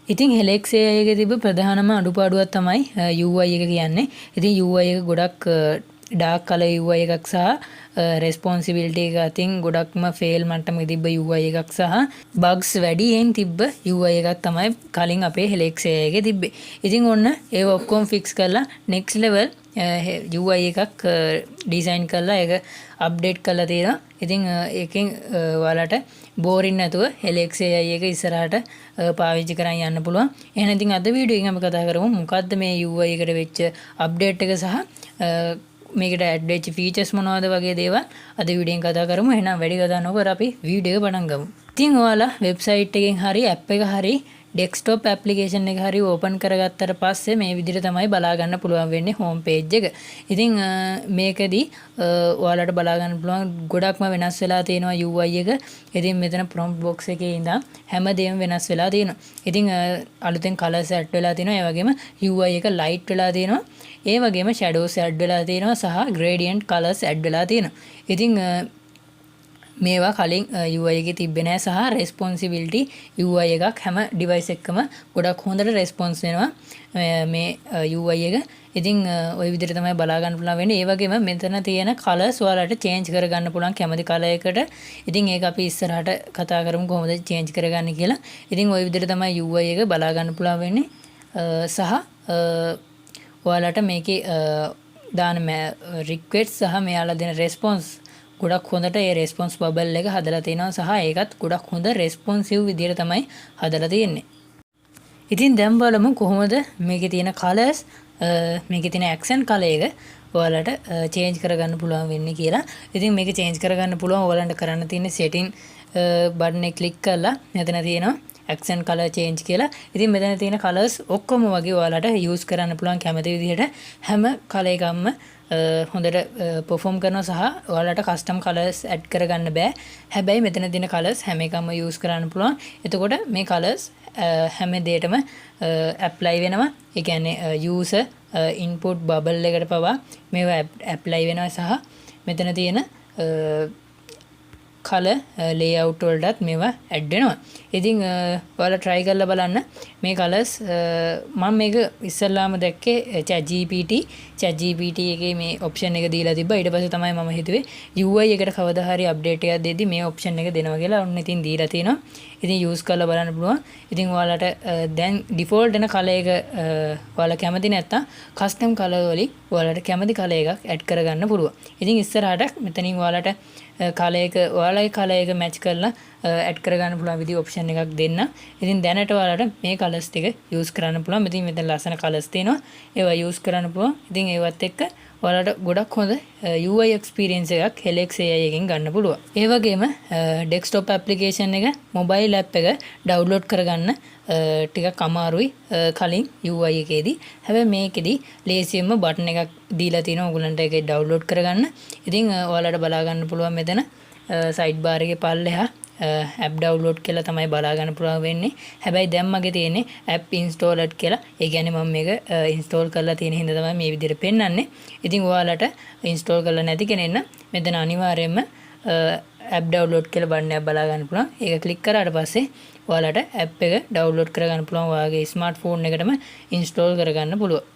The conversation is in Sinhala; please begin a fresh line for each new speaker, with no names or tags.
ඉතින් Helix AI එකේ තිබ්බ ප්‍රධානම අඩුපාඩුවක් තමයි UI එක කියන්නේ. ඉතින් UI එක ගොඩක් ඩාර්ක් කලර් UI එකක් සහ රෙස්පොන්සිබිලිටි එක අතින් ගොඩක්ම ෆේල් මට්ටමක තිබ්බ UI එකක් සහ බග්ස් වැඩියෙන් තිබ්බ UI එකක් තමයි කලින් අපේ Helix AI එකේ තිබ්බේ. ඉතින් ඔන්න ඒව ඔක්කොම ෆික්ස් කරලා next level UI එකක් ඩිසයින් කරලා ඒක අප්ඩේට් කරලා තියෙනවා. ඉතින් ඒකෙන් ඔයාලට බෝරින් නැතුව Helix AI එක ඉස්සරහට පාවිච්චි කරන් යන්න පුළුවන්. එහෙනම් ඉතින් අද වීඩියෝ එකෙන් අපි කතා කරමු මොකද්ද මේ UI එකට වෙච්ච අප්ඩේට් එක සහ මේකට ඇඩ් වෙච්ච ෆීචර්ස් මොනවද වගේ දේවල් අද වීඩියෝෙන් කතා කරමු. එහෙනම් වැඩි කතා නොකර අපි වීඩියෝ එක පටන් ගමු. ඉතින් ඔයාලා වෙබ්සයිට් එකෙන් හරි ඇප් එක හරි ඩෙස්ක්ටොප් ඇප්ලිකේෂන් එක හරි ඕපන් කරගත්තට පස්සේ මේ විදිහට තමයි බලා ගන්න පුළුවන් වෙන්නේ හෝම් පේජ් එක. ඉතින් මේකෙදි ඔයාලට බලා ගන්න පුළුවන් ගොඩක්ම වෙනස් වෙලා තියෙනවා UI එක. ඉතින් මෙතන prompt box එකේ ඉඳන් හැමදේම වෙනස් වෙලා තියෙනවා. ඉතින් අලුතෙන් colors add වෙලා තියෙනවා. ඒ වගේම UI එක light වෙලා තියෙනවා. ඒ වගේම shadows add වෙලා තියෙනවා සහ gradient colors add වෙලා තියෙනවා. ඉතින් මේවා කලින් UI එකේ තිබ්බේ නැහැ සහ responsibility UI එකක් හැම device එකකම ගොඩක් හොඳට response වෙනවා මේ UI එක. ඉතින් ওই විදිහට තමයි බලා ගන්න පුළුවන් වෙන්නේ. ඒ වගේම මෙතන තියෙන colors ඔයාලට change කරගන්න පුළුවන් කැමති color එකකට. ඉතින් ඒක අපි ඉස්සරහට කතා කරමු කොහොමද change කරගන්නේ කියලා. ඉතින් ওই විදිහට තමයි UI එක බලා ගන්න පුළුවන් වෙන්නේ. සහ ඔයාලට මේකේ දාන request සහ මෙයාලා දෙන response ගොඩක් හොඳට ඒ රෙස්පොන්ස් බබල් එක හදලා තිනවා සහ ඒකත් ගොඩක් හොඳ රෙස්පොන්සිව් විදියට තමයි හදලා තියෙන්නේ. ඉතින් දැන් බලමු කොහොමද මේකේ තියෙන colors මේකේ තියෙන accent color එක ඔයාලට change කරගන්න පුළුවන් වෙන්නේ කියලා. ඉතින් මේක change කරගන්න පුළුවන් ඔයාලන්ට කරන්න තියෙන්නේ setting button එක click කරලා මෙතන තියෙනවා accent color change කියලා. ඉතින් මෙතන තියෙන colors ඔක්කොම වගේ ඔයාලට use කරන්න පුළුවන් කැමති විදිහට හැම color එකක්ම හොඳට perform කරනවා සහ ඔයාලට custom colors add කරගන්න බෑ. හැබැයි මෙතන තියෙන colors හැම එකම use කරන්න පුළුවන්. එතකොට මේ colors හැම දෙයකටම apply වෙනවා. ඒ කියන්නේ user input bubble එකට පවා මේවා apply වෙනවා සහ මෙතන තියෙන color layout වලටත් මේවා add වෙනවා. ඉතින් ඔයාලා try කරලා බලන්න මේ colors මම මේක ඉස්සල්ලාම දැක්කේ ChatGPT එකේ මේ option එක දීලා තිබ්බා. ඊට පස්සේ තමයි මම හිතුවේ UI එකට කවදා හරි update එකක් දෙද්දි මේ option එක දෙනවා කියලා. ඔන්න ඉතින් දීලා තිනවා. ඉතින් use කරලා බලන්න පුළුවන්. ඉතින් ඔයාලට දැන් default එන color එක ඔයාලා කැමති නැත්නම් custom color වලින් ඔයාලට කැමති color එකක් add කරගන්න පුළුවන්. ඉතින් ඉස්සරහට මෙතනින් ඔයාලට color එක ඔයාලගේ color එක match කරලා add කරගන්න පුළුවන් විදිහ option එකක් දෙන්න. ඉතින් දැනට ඔයාලට මේ colors ටික use කරන්න පුළුවන්. ඉතින් මෙතන ලස්සන colors තියෙනවා. ඒවා use කරන්න පුළුවන්. ඉතින් ඒවත් එක්ක ඔයාලට ගොඩක් හොඳ UI experience එකක් Helix AI එකෙන් ගන්න පුළුවන්. ඒ වගේම desktop application එක mobile app එක download කරගන්න ටිකක් අමාරුයි කලින් UI එකේදී. හැබැයි මේකෙදි ලේසියෙන්ම button එකක් දීලා තිනවා ඔයගලන්ට ඒක download කරගන්න. ඉතින් ඔයාලට බලා ගන්න පුළුවන් මෙතන sidebar එකේ පල්ලෙහා app download කියලා තමයි බලා ගන්න පුළුවන් වෙන්නේ. හැබැයි දැන් මගේ තියෙන්නේ app installed කියලා. ඒ කියන්නේ මම මේක install කරලා තියෙන හින්දා තමයි මේ විදිහට පෙන්වන්නේ. ඉතින් ඔයාලට install කරලා නැති කෙනෙක් නම් මෙතන අනිවාර්යයෙන්ම app download කියලා බටන් එකක් බලා ගන්න පුළුවන්. ඒක click කරාට පස්සේ ඔයාලට app එක download කරගන්න පුළුවන්. ඔයාගේ smartphone එකටම install කරගන්න පුළුවන්.